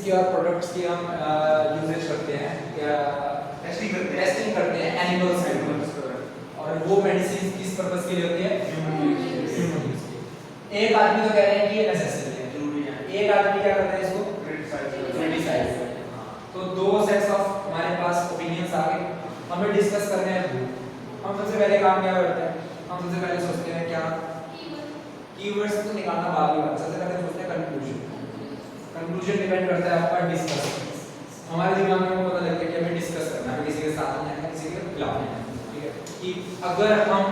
की और प्रोडक्ट्स की हम यूजेज करते हैं या टेस्टिंग करते हैं एनिमल्स के और वो मेडिसिन किस पर्पस के लिए होती है? ह्यूमन यूज के। एक आदमी तो कह रहे हैं कि ये नेसेसरी है, जरूरी है, एक आदमी क्या करता है इसको क्रिटिसाइज करता है। तो दो सेट्स ऑफ हमारे पास ओपिनियंस आ गए, हमें डिस्कस करने हैं। हम सबसे पहले काम क्या करते हैं? हम सबसे पहले सोचते हैं क्या कीवर्ड्स को निकालना बाद में, सबसे पहले सोचते हैं कंक्लूजन। कंक्लूजन डिपेंड करता है आपका डिस्कस। हमारे दिमाग में पता लगता है कि हमें डिस्कस करना है, किसी के साथ में है, किसी के खिलाफ में है, ठीक है? कि अगर हम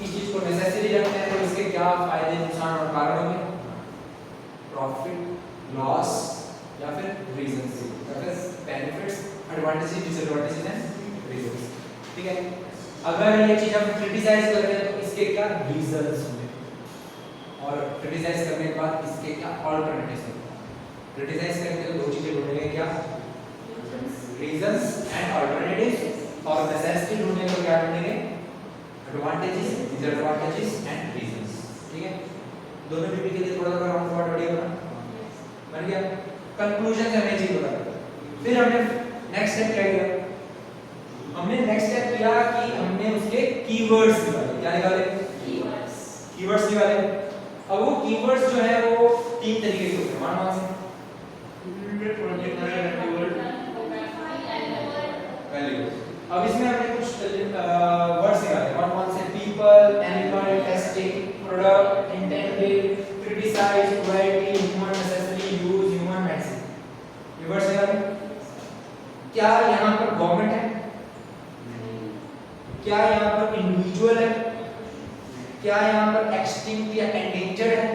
इस चीज को नेसेसरी रखते हैं तो इसके क्या फायदे, नुकसान और कारण होंगे, प्रॉफिट, लॉस या फिर रीजंस, या फिर benefits, advantages, disadvantages and reasons, ठीक है? अगर ये चीज हम क्रिटिसाइज करते हैं तो इसके क्या रीजंस होंगे और क्रिटिसाइज करने के बाद इसके क्या ऑल्टरनेटिव्स होंगे। क्रिटिसाइज करके तो दो चीजें ढूंढेंगे, क्या रीजंस एंड ऑल्टरनेटिव्स, और नेसेसिटी ढूंढने को क्या ढूंढेंगे एडवांटेजेस, डिसएडवांटेजेस एंड रीजंस, ठीक है? दोनों पीपी के लिए थोड़ा सा राउंड अबाउट बढ़िया बन गया। कंक्लूजन से हमें चीज बता दी। फिर हमने नेक्स्ट स्टेप क्या किया? हमने नेक्स्ट स्टेप किया कि हमने उसके कीवर्ड्स निकाले। क्या निकाले? कीवर्ड्स निकाले। अब वो कीवर्ड्स जो है वो तीन तरीके के होते हैं, मान से वैल्यू। अब इसमें हमने कुछ वर्ड्स निकाले, वन से people, animal, testing, product, intended, criticize, variety, human, necessary, use, human, medicine. ये वर्ड्स निकाले। क्या यहाँ पर गवर्नमेंट है? क्या यहाँ पर इंडिविजुअल है? क्या यहाँ पर एक्सटिंक्ट या एंडेंजर्ड है?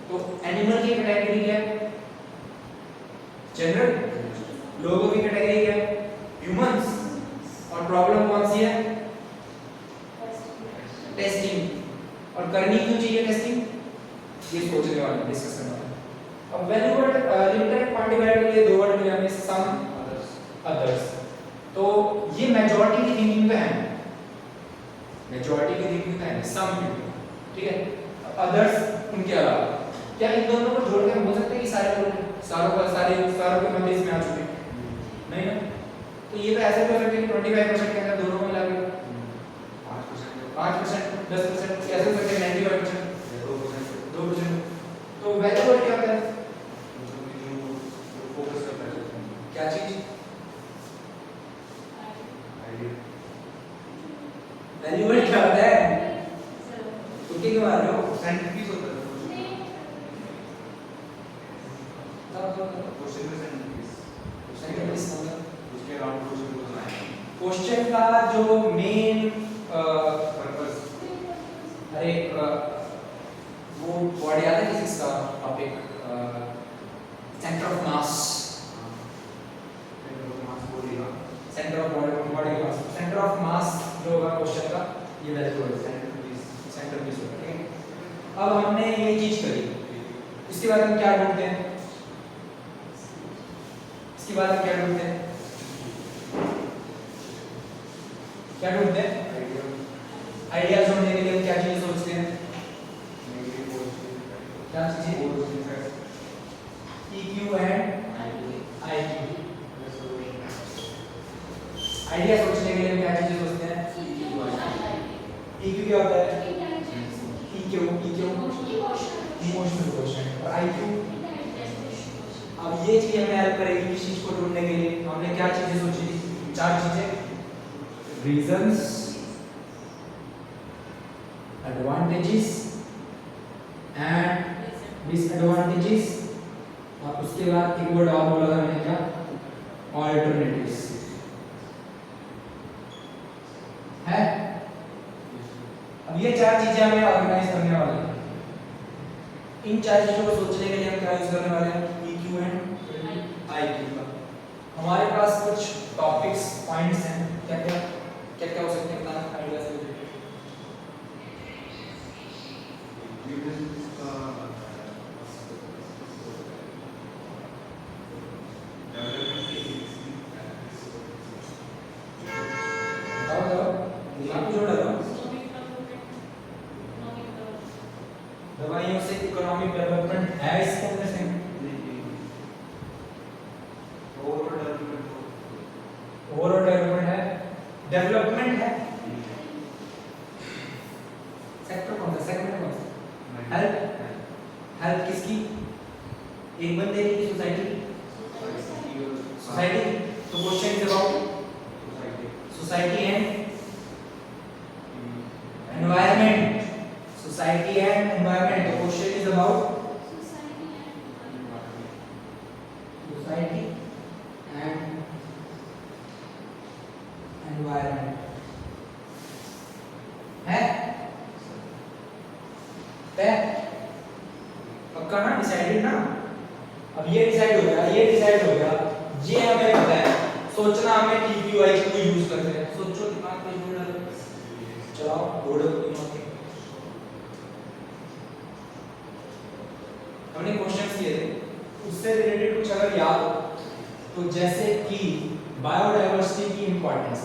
तो एनिमल की कैटेगरी क्या है? जनरल। लोगों की कैटेगरी क्या है? ह्यूमंस। और प्रॉब्लम कौन सी है? टेस्टिंग। और करनी क्यों चाहिए टेस्टिंग? ये सोचने वाले, डिस्कस करने वाले। अब वैल्यू वर्ड लिमिटेड क्वांटिफायर के लिए दो वर्ड मिले हमें, सम, अदर्स। तो ये मेजॉरिटी की थिंकिंग पे है, मेजॉरिटी की थिंकिंग पे है सम, ठीक है? अदर्स उनके अलावा। क्या इन दोनों को जोड़ के हम बोल सकते हैं कि सारे लोग सारों के मतलब इसमें आ चुके हैं? नहीं ना। तो ये तो ऐसे भी हो सकते हैं कि 25% के अंदर दोनों मिला के 5%, 10%, कैसे हो सकते हैं 95%, 2%। तो वैल्यू वर्ड क्या होता है? फोकस करता है क्या चीज? वैल्यू वर्ड क्या होता है? तुक्के क्यों मार रहे हो? सेंटरपीस होता है। क्वेश्चन का जो मेन पर्पस, अरे वो वर्ड याद है किसी का? Topic centre of mass, centre of body mass, centre of mass जो होगा क्वेश्चन का, ये वैल्यू वर्ड सेंटर पीस होगा, ठीक है? अब हमने ये चीज करी, इसके बाद हम क्या ढूंढते हैं? इसके बाद हम क्या ढूंढते हैं? क्या ढूंढते हैं? आइडिया ढूंढने के लिए हम क्या चीजें सोचते हैं? क्या चीजें? EQ and IQ। आइडिया सोचने के लिए हम क्या चीजें सोचते हैं? EQ क्या होता है? EQ emotional question. और IQ, अब ये चीज हमें हेल्प करेगी इस चीज को ढूंढने के लिए। हमने क्या चीजें सोची थी? चार चीजें, रीजंस, एडवांटेजेस एंड डिसएडवांटेजेस, और उसके बाद एक वर्ड और बोला था मैंने, क्या? ऑल्टरनेटिव्स है। अब ये चार चीजें हमें ऑर्गेनाइज करने वाले हैं। इन चार चीजों को सोचने के लिए हम क्या यूज करने वाले हैं? EQ एंड IQ का। हमारे पास कुछ टॉपिक्स, पॉइंट्स हैं, क्या हो सकते हैं बताना आइडिया से रिलेटेड? दवाइयों से इकोनॉमिक डेवलपमेंट है इसके अंदर से? ओवरऑल डेवलपमेंट है, डेवलपमेंट है, सेक्टर कौन सा, सेगमेंट कौन सा, हेल्थ, हेल्थ किसकी, एक बंदे की, सोसाइटी की, सोसाइटी। तो question is about society and environment, society and environment. तो question is about society and environment है, पक्का ना, डिसाइडेड ना। अब ये डिसाइड हो गया, ये डिसाइड हो गया, ये हमें पता है, सोचना हमें TQI को यूज करते हैं। सोचो, दिमाग पे जोर डालो, चलाओ बोर्ड पे दिमाग पे। हमने क्वेश्चंस किए थे, उससे रिलेटेड कुछ अगर याद हो तो जैसे कि बायोडायवर्सिटी की इंपॉर्टेंस,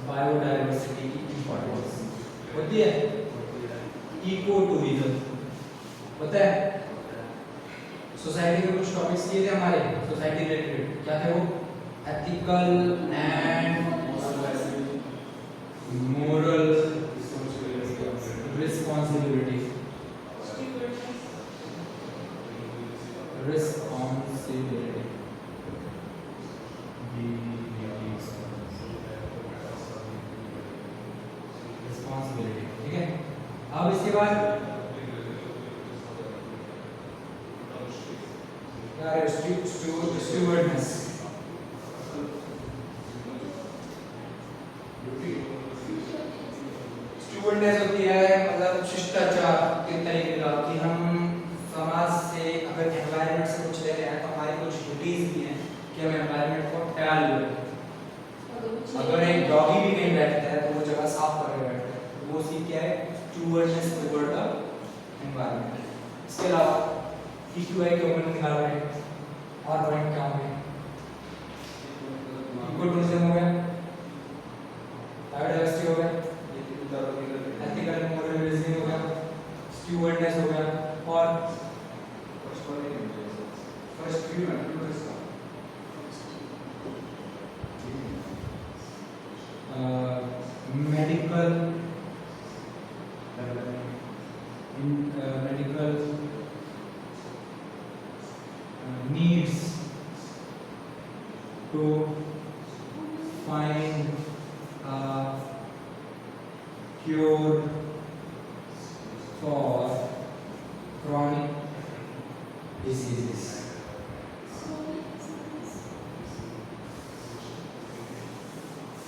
बायोडायवर्सिटी की इंपॉर्टेंस होती है, इको टूरिज्म होता है। सोसाइटी के कुछ टॉपिक्स किए थे हमारे, सोसाइटी रिलेटेड क्या थे वो, ethical and moral responsibility, responsibility, ठीक है। अब इसके बाद क्या है, स्टूवर्डनेस, स्टूवर्डनेस होती है मतलब शिष्टाचार के तरीके का, कि हम समाज से अगर एनवायरनमेंट से कुछ ले रहे हैं तो हमारी कुछ ड्यूटीज भी हैं कि हम एनवायरनमेंट को ख्याल रखें। अगर एक डॉगी भी कहीं बैठता है तो वो जगह साफ करके बैठता है, तो वो सीख क्या है, स्टूवर्डनेस टुवर्ड द एनवायरनमेंट। इसके अलावा TQI के ऊपर निकाल रहे हैं और पॉइंट क्या होंगे, इको टूरिज्म हो गया, बायोडायवर्सिटी हो गया, एथिकल मोरल रीजनिंग हो गया, स्टूवर्डनेस हो गया, और first medical needs to find a cure for chronic diseases.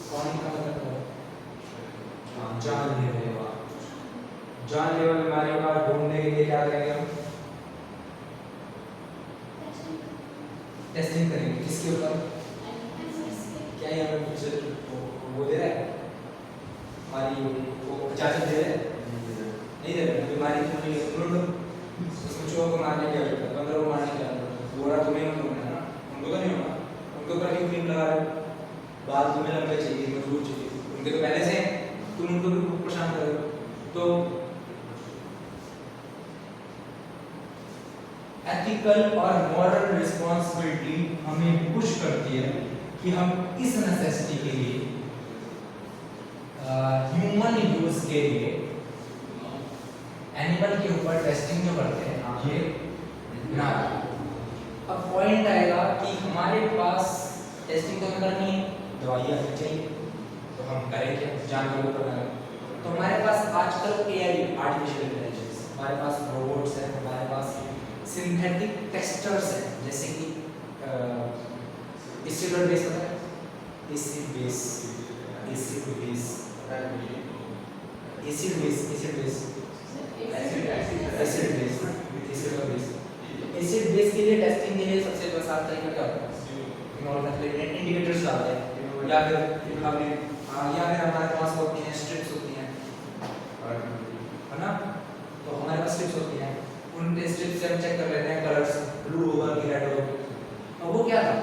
chronic का मतलब जानलेवा, जानलेवा बीमारियों का ढूंढने के लिए क्या करेंगे हम, टेस्टिंग करेंगे। किसके ऊपर, क्या ये हमें कुछ वो दे रहा है, हमारी वो इजाजत दे रहा है, नहीं दे रहा, बीमारी तो नहीं है, उसमें चूहों को मारने की आवश्यकता है, बंदरों को मारने की आवश्यकता है, बोरा तुम्हें मत होना है ना, उनको तो नहीं होना, उनके ऊपर क्यों क्रीम लगा रहे हो, बाल तुम्हें लंबे चाहिए, मजबूत चाहिए, उनके तो पहले से तुम उनको भी परेशान कर रहे हो। तो एथिकल और मॉरल रिस्पॉन्सिबिलिटी हमें पुश करती है कि हम इस नेसेसिटी के लिए, ह्यूमन यूज के लिए एनिमल के ऊपर टेस्टिंग जो करते हैं ये ना। अब पॉइंट आएगा कि हमारे पास टेस्टिंग तो करनी है, दवाइयाँ चाहिए, तो हम करें क्या, जानवरों को बनाएं। तो हमारे पास आजकल AI, आर्टिफिशियल इंटेलिजेंस, हमारे पास रोबोट्स हैं, हमारे पास सिंथेटिक टेस्टर्स हैं, जैसे कि एसिड बेस होता है, acid base, acid base, acid base, acid base, acid base, acid base, acid base के लिए टेस्टिंग के लिए सबसे आसान तरीका क्या होता है, इंडिकेटर्स डालते हैं, या फिर हमारे पास होती हैं स्ट्रिप्स होती हैं, है ना, तो हमारे पास स्ट्रिप्स होती हैं, उन स्ट्रिप्स से हम चेक कर लेते हैं कलर्स, ब्लू होगा कि रेड होगा। अब वो क्या था,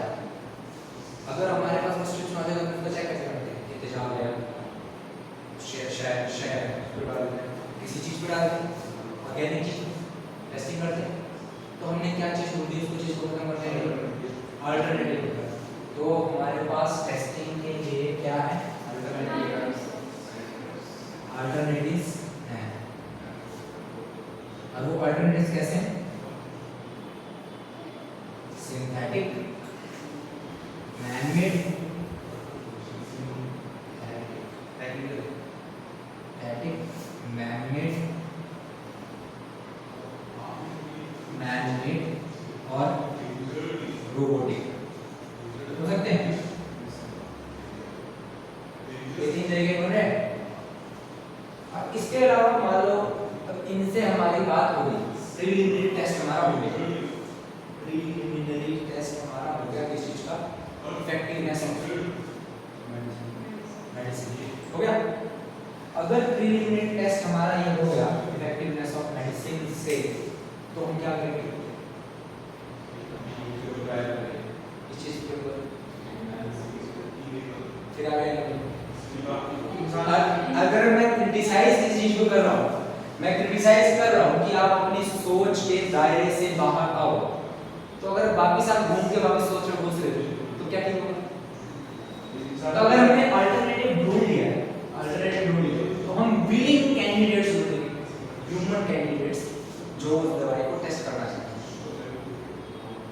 अगर हमारे पास वो स्ट्रिप्स ना थे तो उनको चेक कैसे करते हैं, ये तेजाब है, शहर किसी चीज़ पे डालते हैं, ऑर्गेनिक चीज़ टेस्टिंग करते हैं, तो हमने क्या चीज़ ढूंढी, उसको चीज़ को खत्म करते हैं, अल्टरनेटिव। तो हमारे सिंथेटिक, मैन-मेड, मैन-मेड और रोबोटिक हो सकते हैं। ये तीन तरीके बोल रहे हैं। अब इसके अलावा मान लो अब इनसे हमारी बात हो गई, प्रीलिमिनरी टेस्ट हमारा हो गया, प्रीलिमिनरी टेस्ट हमारा हो गया किस चीज का, इफेक्टिवनेस ऑफ मेडिसिन हो गया। अगर प्रीलिमिनरी टेस्ट हमारा ये हो गया इफेक्टिवनेस ऑफ मेडिसिन से, तो हम क्या करेंगे इस चीज के ऊपर, फिर आगे अगर मैं क्रिटिसाइज इस चीज को कर रहा हूँ, मैं क्रिटिसाइज कर रहा हूँ कि आप अपनी सोच के दायरे से बाहर आओ, तो अगर वापिस आप घूम के वापस सोच में घुस रहे हो तो क्या ठीक होगा? तो अगर हमने अल्टरनेटिव ढूंढ लिया तो हम विलिंग कैंडिडेट्स ढूंढेंगे, ह्यूमन कैंडिडेट्स जो उस दवाई को टेस्ट करना चाहते हैं।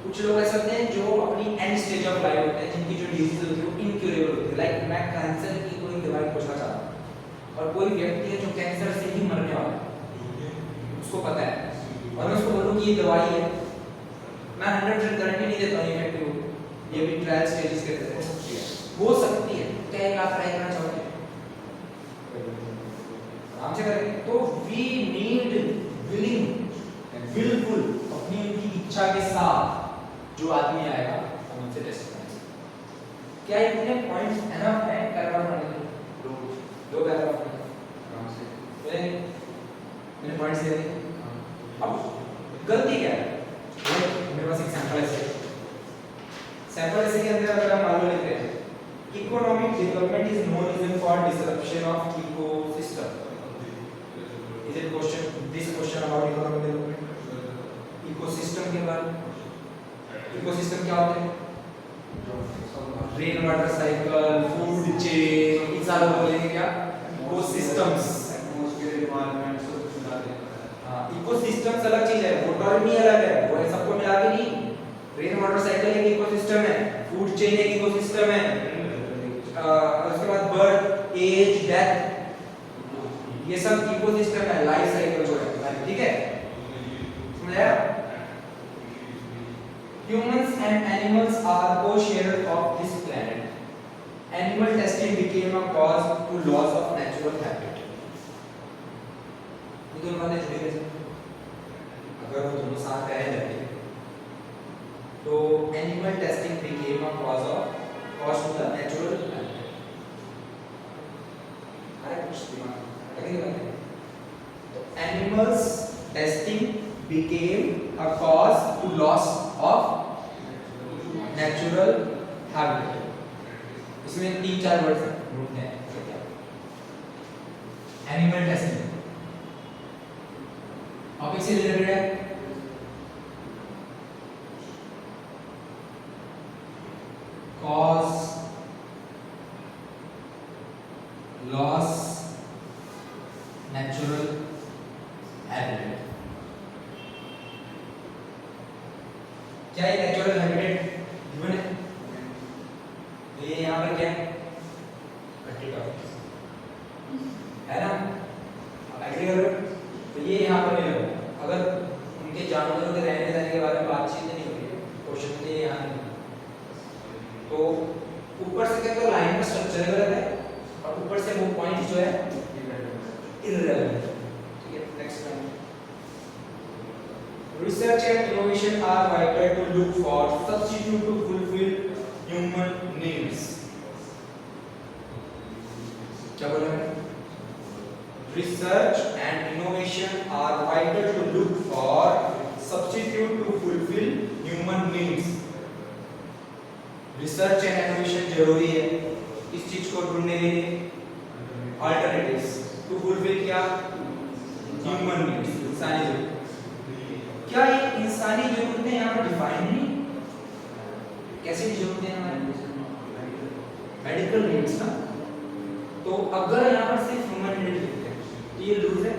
कुछ लोग ऐसे होते हैं जो अपनी एंड स्टेज ऑफ लाइफ होते हैं, जिनकी जो डिजीज होती है वो इनक्यूरेबल होती है। लाइक मैं कैंसर की कोई दवाई खोजना चाहता हूँ और कोई व्यक्ति है जो कैंसर से ही मरने वाला है, उसको पता है, और मैं उसको बोलूँ कि ये दवाई है, मैं 100% गारंटी नहीं देता हूँ इफेक्टिव हो, ये भी ट्रायल स्टेजेस के तहत हो सकती है। क्या एक आप ट्राई करना चाहोगे? आराम से करेंगे। तो वी नीड विलिंग, बिल्कुल अपनी उनकी इच्छा के साथ जो आदमी आएगा हम उनसे टेस्ट करेंगे। क्या इतने पॉइंट्स एनफ है पैराग्राफ पढ़ने के लिए? दो पैराग्राफ आराम से मैंने पॉइंट्स दे दिए। अब गलती क्या है? मेरे पास एक सैंपल ऐसे के अंदर अगर हम मान लो लिखते हैं economic development is no reason for disruption of ecosystem. Is it question this question about economic development? Ecosystem के बारे में, इकोसिस्टम क्या होते हैं? Rain water cycle, food chain, इन सारों को बोलेंगे क्या? इकोसिस्टम्स। एटमॉस्फेयर, एनवायरनमेंट सब कुछ मिला के। हां, इकोसिस्टम्स अलग चीज है, बोटनी अलग है, वो सबको मिला के नहीं। रेन वाटर साइकिल एक इकोसिस्टम है, फूड चेन एक इकोसिस्टम है, उसके बाद बर्थ, एज, डेथ, ये सब इकोसिस्टम है, लाइफ साइकिल जो है, ठीक है? समझाया? Humans and animals are co-sharers of this planet. Animal testing became a cause to loss of natural habitat. ये दोनों बातें जुड़ी हुई हैं। अगर वो दोनों साथ रह जाते तो animal testing became a cause to the natural habitat. अरे कुछ दिमाग लगे नहीं बनते। तो animals testing became a cause to loss of natural habitat. इसमें 3-4 वर्ड्स ढूंढते हैं। एनिमल टेस्टिंग टॉपिक से रिलेटेड है। cause, loss, natural habitat। क्या ये नेचुरल हैबिटेट गिवन है? तो ये यहाँ पर क्या है? कट्टी टॉपिक है ना? आप एग्री कर रहे हो? तो ये यहाँ पर नहीं होगा। अगर उनके जानवरों के रहने सहने के बारे में बातचीत नहीं होगी, क्वेश्चन के यहाँ नहीं। तो ऊपर से क्या तो लाइन का स्ट्रक्चर गलत है और ऊपर से वो पॉइंट जो है इररिलेवेंट। ठीक है, next point. Research and innovation are vital to look for substitute to fulfill human needs. क्या बोला मैंने? Research and innovation are vital to look for substitute to fulfill human needs. Research and innovation जरूरी है इस चीज को ढूंढने के लिए। Alternatives to fulfill क्या? Human needs, इंसानी जरूरत। क्या ये इंसानी जरूरतें यहाँ पर डिफाइन नहीं? कैसे भी जरूरतें हैं हमारे? मेडिकल नीड्स ना। तो अगर यहाँ पर सिर्फ ह्यूमन नीड लिखते हैं तो ये लूज है,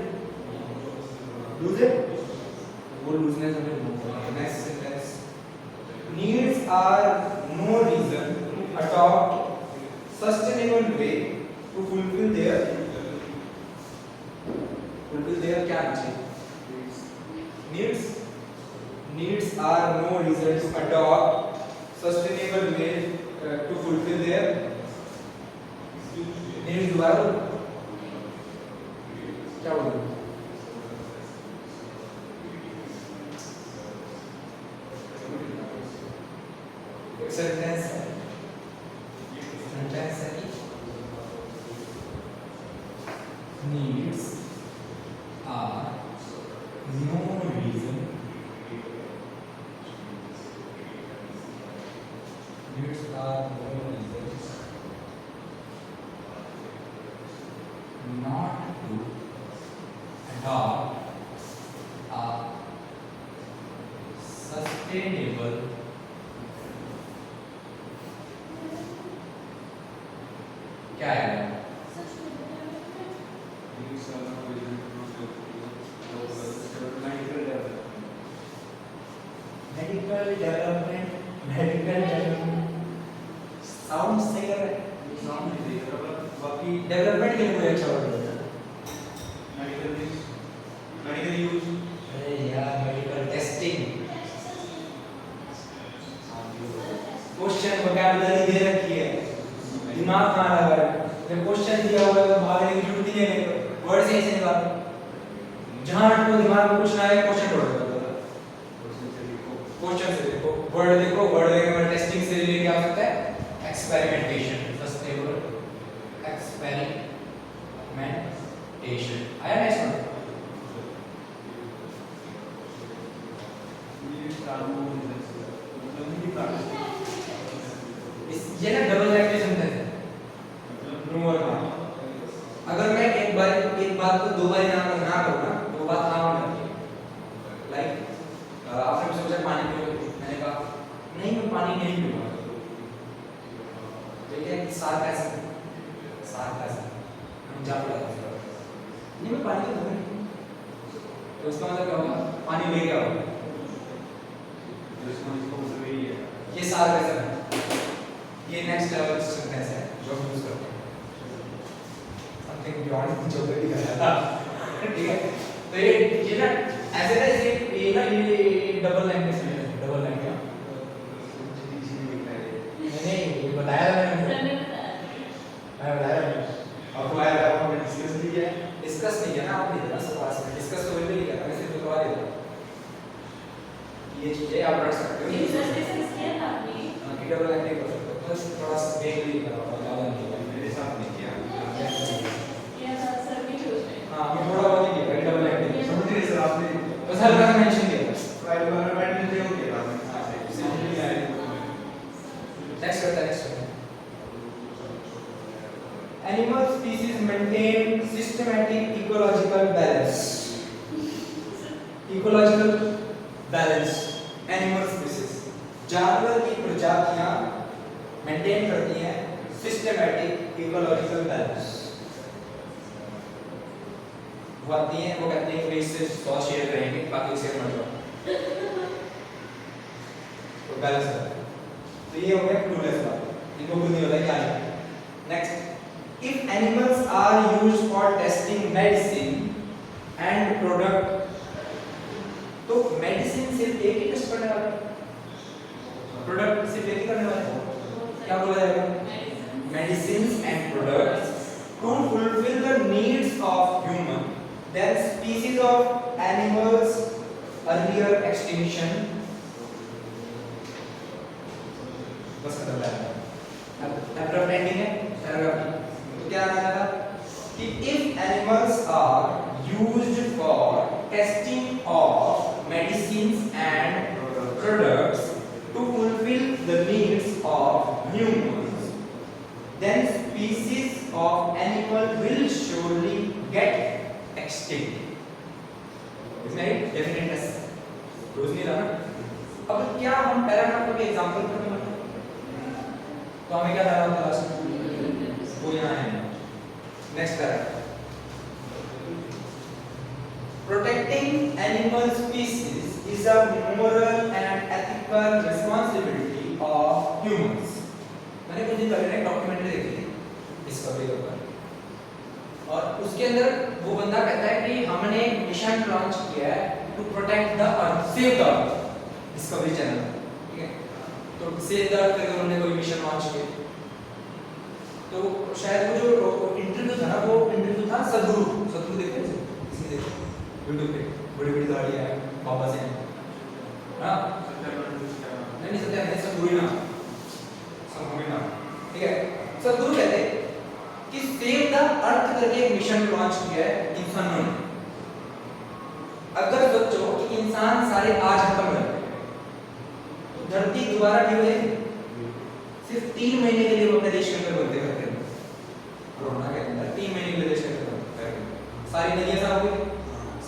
लूज है, वो लूजनेस हमें next sentence need are no reason to adopt sustainable way to fulfill their क्या needs. Needs are no reason to adopt sustainable way to fulfill their needs. दोबारा क्या बोलूं? सेंटेंस है needs are no reason not to adopt a sustainable क्या है medical development sound सही है sound नहीं देख रहा बाकी डेवलपमेंट के लिए कोई अच्छा वर्ड है मेडिकल यूज अरे यार मेडिकल टेस्टिंग क्वेश्चन वोकैबुलरी दे रखी है दिमाग कहाँ लगा है जब क्वेश्चन दिया हुआ है तो भागने की जरूरत ही नहीं है वर्ड से ऐसे निकालो जहाँ आपको दिमाग में कुछ ना आए क्वेश्चन ढूंढ लो क्वेश्चन से देखो वर्ड देखो टेस्टिंग से रिलेटेड क्या हो सकता है एक्सपेरिमेंटेशन सस्टेनेबल एक्सपेरिमेंटेशन आया नेक्स्ट वन ये ना डबल लैंग्वेज सेंटेंस है नो और ना अगर मैं एक बात को दो बार ना करूँ ना तो बात हाँ होना चाहिए लाइक आपने मुझसे पूछा पानी पियो मैंने कहा नहीं मैं पानी नहीं पीऊंगा ठीक है सार्कास्म हम जा पड़ा नहीं मैं पानी तो नहीं तो उसका मतलब क्या होगा पानी ले क्या होगा ये सार्कास्म है ये नेक्स्ट लेवल सेंटेंस है जो हम यूज करते हैं समथिंग बियॉन्ड जो ऑलरेडी कराया था ठीक है तो ये ना ऐसे ना ये डबल लैंग्वेज नहीं ये बताया मैंने आपको आया था आपने डिस्कस नहीं किया ना आपने ना सवाल में डिस्कस तो बिल्कुल नहीं किया मैं सिर्फ बता देता ये चीजें आप रख सकते हो डिस्कस किया था आपने कि डबल लैंग्वेज कर सकते हो बस थोड़ा सा वेगली करो ज्यादा नहीं किया मेरे साथ नहीं किया किया था सर भी यूज है हां मैं थोड़ा बहुत ही किया डबल लैंग्वेज समझिए सर आपने बस हल्का सा मेंशन किया फाइल एनवायरनमेंट में जो किया था नेक्स्ट करता है Animal species maintain systematic ecological balance. Ecological balance. Animal species. जानवर की प्रजातियां मेंटेन करती हैं systematic ecological balance. वो आती हैं वो कहते हैं कि इससे 100 शेयर करेंगे बाकी शेयर मत करो. तो बैलेंस है. तो ये हो गया क्लूलेस बात. इनको कुछ नहीं होता क्या है. Next. If animals are used for testing medicine and product, तो मेडिसिन सिर्फ एक ही टेस्ट करने वाला है, प्रोडक्ट सिर्फ एक ही करने वाला है, क्या बोला जाएगा? Medicines and products to fulfill the needs of human, then species of animals earlier extinction. बस खत्म है. अब एंडिंग है पैराग्राफ. क्या कहना था कि if animals are used for testing of medicines and products to fulfill the needs of humans, then species of animal will surely get extinct. इसमें डेफिनेटनेस रोज नहीं रहा. अब क्या हम पैराग्राफ को एग्जांपल करने वाले तो हमें क्या डालना होगा लास्ट में वो यहाँ है. Next paragraph. Protecting animal species is a moral and ethical responsibility दिन पहले एक डॉक्यूमेंट्री देखी थी डिस्कवरी के ऊपर, और उसके अंदर वो बंदा कहता है कि हमने मिशन लॉन्च किया है to protect the earth, save the earth, discovery channel, ठीक है। तो सेव द अर्थ करके उन्होंने कोई मिशन लॉन्च किया। तो शायद वो जो इंटरव्यू था ना, वो इंटरव्यू था सदगुरु देखते हैं किसी ने देखा यूट्यूब पे, बड़ी बड़ी दाढ़ी है बाबा से, हाँ नहीं सदगुरु ना, ठीक है। सदगुरु कहते हैं कि सेव द अर्थ करके एक मिशन लॉन्च किया है इंसानों ने। अगर सोचो कि इंसान सारे आज खत्म हो गए तो धरती दोबारा ठीक हो जाएगी? सिर्फ 3 महीने के लिए वो अपने देश के अंदर बनते करते हैं, कोरोना के अंदर 3 महीने के लिए देश के अंदर बनते हैं। सारी नदियां साफ हो गई,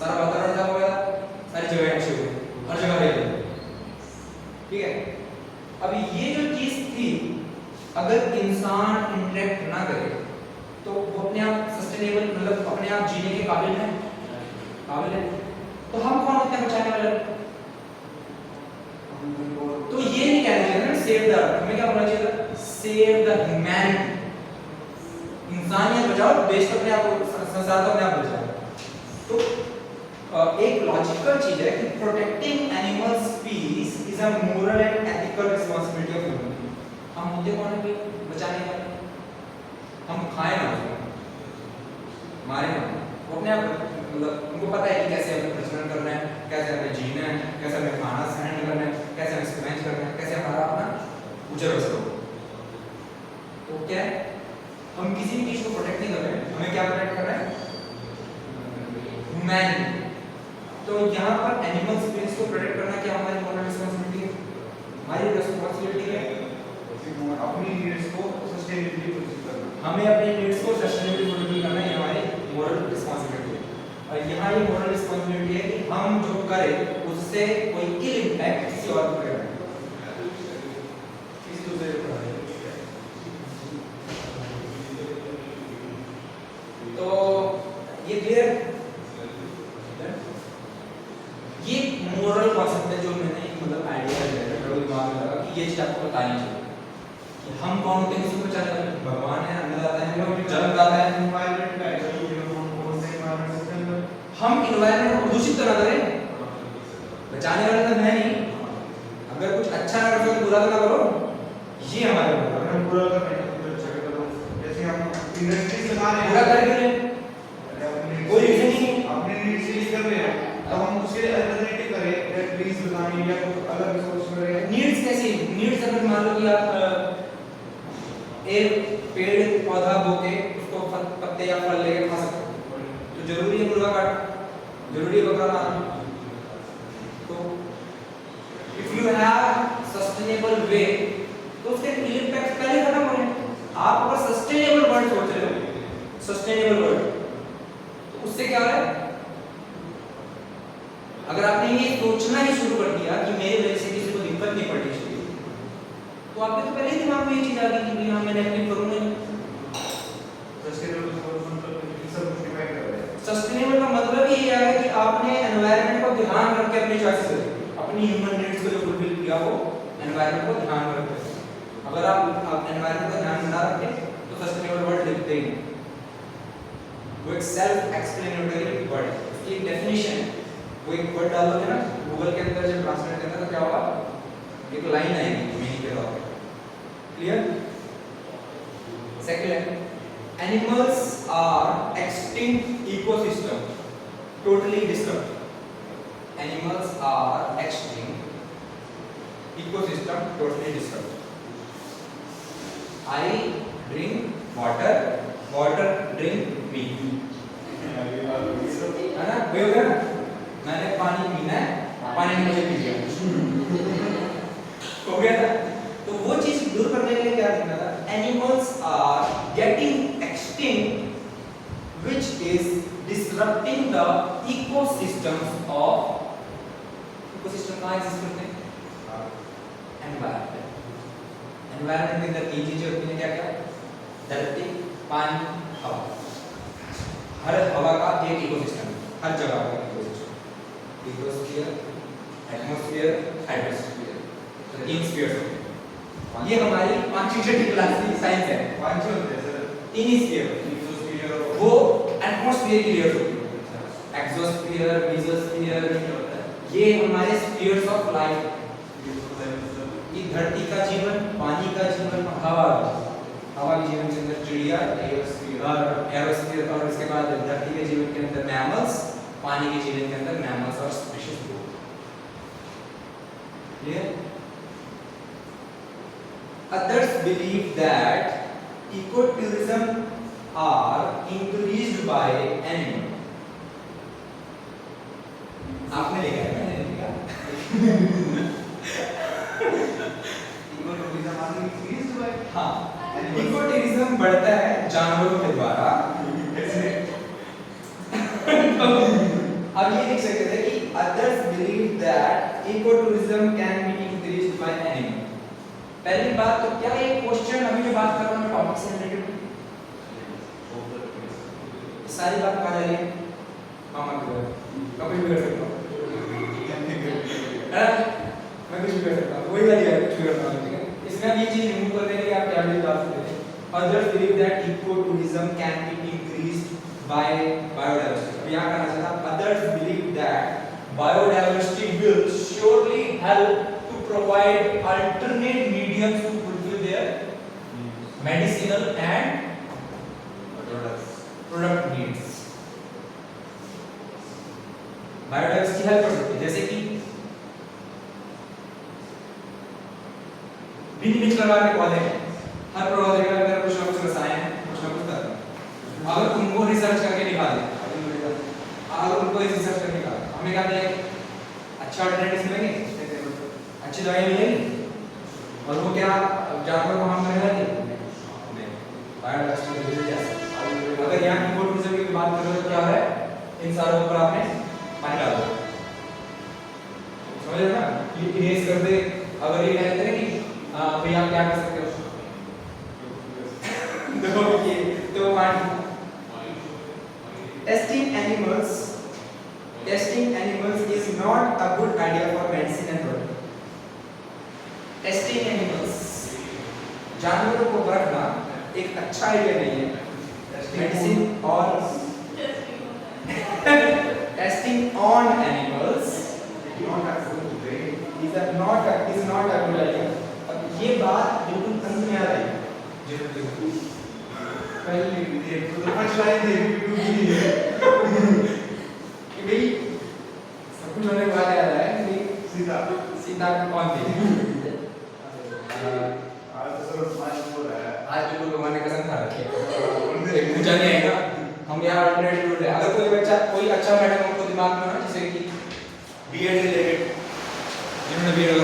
सारा वातावरण साफ हो गया, सारी जगह अच्छी हो गई, हर जगह हरियाली, ठीक है। अब ये जो चीज थी, अगर इंसान इंटरेक्ट ना करे तो वो अपने आप सस्टेनेबल, मतलब अपने आप जीने के काबिल है, काबिल है। तो हम कौन होते हैं बचाने वाले? तो ये नहीं कहना चाहिए ना सेव द अर्थ, हमें क्या बोलना चाहिए? सेव द ह्यूमैनिटी, इंसानियत बचाओ, देश को अपने आप, संसार को अपने आप बचाओ। तो एक लॉजिकल चीज है कि protecting animal species is a moral and ethical responsibility of human. हम होते कौन है बचाने वाले? हम खाए ना उसको, मारे ना, वो अपने आप, मतलब उनको पता है कि कैसे हमें प्रजनन करना है, कैसे हमें जीना है, कैसे हमें खाना सहन करना है, कैसे हमें स्क्रैच करना है, कैसे हमारा अपना गुजर बसर हो। तो क्या है, हम किसी भी चीज को प्रोटेक्ट नहीं कर रहे हैं, हमें क्या प्रोटेक्ट कर रहे हैं? ह्यूमैनिटी। तो यहाँ पर एनिमल स्पीसीज को प्रोटेक्ट करना क्या हमारी मोरल रिस्पांसिबिलिटी है? हमारी रिस्पांसिबिलिटी है अपनी नीड्स को सस्टेनेबली फुलफिल करना, हमें अपनी नीड्स को सस्टेनेबली फुलफिल करना, ये हमारी मोरल रिस्पांसिबिलिटी है। और यहाँ ये मोरल रिस्पांसिबिलिटी है कि हम जो करें उससे कोई इल इम्पैक्ट किसी और को करें, किसी दूसरे को करें। तो ये क्लियर, ये मोरल कॉन्सेप्ट है जो मैंने मतलब आइडिया दिया दिमाग में लगा कि ये चीज आपको बतानी चाहिए कि हम कौन होते हैं, किसी को बचाने वाले? भगवान है, अन्नदाता है, जन्मदाता है। एनवायरनमेंट का है जो कौन से एनवायरनमेंट के अंदर हम एनवायरनमेंट को प्रदूषित तो ना करें, बचाने वाले तो मैं नहीं। अगर कुछ अच्छा ना करो तो बुरा तो ना करो, ये हमारे ऊपर है। हम पूरा कर रहे हैं तो अच्छा कर रहे हैं। जैसे हम इंडस्ट्री चला रहे हैं, पूरा कर क्यों नहीं? कोई रीजन नहीं है। अपने नीड्स के लिए कर रहे हैं, तो हम उसके अल्टरनेटिव करें, ट्रीज लगाने या कुछ अलग रिसोर्स करें। नीड्स कैसी? नीड्स अगर मान लो कि आप एक पेड़ पौधा बोके उसको पत्ते या फल लेके खा सकते हो, तो जरूरी है मुर्गा काटना, जरूरी है बकरा मारना। तो इफ यू हैव सस्टेनेबल वे तो उसके इम्पैक्ट पहले खत्म हो रहे। आप अगर सस्टेनेबल वर्ड सोच रहे हो, सस्टेनेबल वर्ड, तो उससे क्या हो रहा है? अगर आपने ये सोचना ही शुरू कर दिया कि मेरे वजह से किसी को दिक्कत नहीं पड़नी चाहिए, तो आपके तो पहले ही दिमाग में ये चीज आ गई कि हाँ मैं नेगेटिव करूंगा नहीं। सस्टेनेबल का मतलब ये है कि आपने एनवायरनमेंट को ध्यान रख के अपनी चॉइसेस करी, अपनी ह्यूमन नीड्स को जो फुलफिल किया वो एनवायरनमेंट को ध्यान में रख के। अगर आप एनवायरनमेंट को ध्यान में ना रखें तो सस्टेनेबल वर्ड लिखते ही नहीं। वो एक सेल्फ एक्सप्लेनेटरी वर्ड है, उसकी एक डेफिनेशन है। वो एक वर्ड डालोगे ना गूगल के अंदर जब ट्रांसलेट करना तो क्या होगा, एक लाइन आएगी मीनिंग के तौर पे। Clear? Second, animals are extinct ecosystem totally disrupted. Animals are extinct ecosystem totally disrupted. I drink water, water drink me, है ना? वही हो गया ना? मैंने पानी पीना है, पानी ने मुझे पी लिया, हो गया था। तो वो चीज दूर करने के लिए क्या करना था? Animals are getting extinct, which is disrupting the ecosystems of, ecosystem कहाँ exist करते हैं? Environment. Environment के अंदर तीन चीजें होती हैं, क्या क्या? धरती, पानी, हवा। हर हवा का एक इकोसिस्टम, हर जगह का इकोसिस्टम, लिथोस्फीयर, एटमॉस्फेयर, हाइड्रोस्फीयर, तीन स्फीयर्स होते हैं। ये हमारी पांचवी छठी क्लास की साइंस है। पांच होते हैं सर। इनिस्फीयर मीसोस्फीयर और वो एटमॉस्फेयर की लेयर्स होती है, एक्सोस्फीयर, मेसोस्फीयर, ये हमारे स्फीयर्स ऑफ लाइफ। ये धरती का जीवन, पानी का जीवन, हवा के जीवन के अंदर चिड़िया, एरोस्फीयर, और इसके बाद धरती के जीवन के अंदर मैमल्स, पानी के जीवन के अंदर मैमल्स और species. Clear? Others believe that ecotourism are increased by animal. आपने लिखा है, मैंने नहीं लिखा। इकोटूरिज्म आगे इंक्रीज हुआ है। हाँ, इकोटूरिज्म बढ़ता है जानवरों के द्वारा। अब ये लिख सकते थे कि others believe that ecotourism can be increased by animal। पहली बात तो क्या ये क्वेश्चन अभी जो बात कर रहा हूँ टॉपिक से रिलेटेड सारी बात कहाँ जा रही है? मामा की बात। मैं कुछ भी कर सकता हूँ, मैं कुछ भी कर सकता हूँ, वही वाली है, कुछ भी कर सकता हूँ, ठीक है? इसमें अब ये चीज रिमूव कर देंगे कि आप क्या भी बात करते हैं। Others believe that ecotourism can be increased by biodiversity। अब यहाँ कहना चाहता, others believe that biodiversity will surely help to provide alternate mediums to fulfill their medicinal and product needs। Biodiversity help कर सकती है, जैसे कि भिन्न प्रकार के पौधे हैं, हर पौधे के अंदर कुछ ना कुछ रसायन है, कुछ ना कुछ तत्व। अगर उनको रिसर्च करके निकालें, अगर उनको रिसर्च करके निकालें, हमें क्या मिलेगा? अच्छा अल्टरनेटिव मिलेंगे, अच्छी दवाई मिलेगी, और वो क्या जानवर को हम करेगा नहीं? बायोडाइवर्सिटी। अगर यहाँ इकोटूरिज्म की बात करें तो क्या है? इन सारों पर आपने पानी डाल दो, समझ रहे हो ना? ये इरेज कर दे। अगर ये कहते हैं कि भाई आप क्या कर सकते हो? तो testing animals is not a good idea for medicine and drug। Testing animals, जानवरों को रखना एक अच्छा आइडिया नहीं है मेडिसिन और testing on animals is not a good idea। अब ये बात बिल्कुल समझ में आ रही है? पहले एक तो पंचलाइन दे वीडियो कि भाई सब कुछ होने के बाद याद आया कि सीता कौन थी? आज तो सर पांच हो रहा है। आज बिल्कुल भगवान ने कसम खा रखी है, एक पूजा नहीं आएगा। हम यहाँ अल्टरनेटिव ढूंढ रहे हैं। अगर कोई अच्छा मैडम हमको दिमाग में हो, जैसे कि बीएड रिलेटेड, जिन्होंने बीएड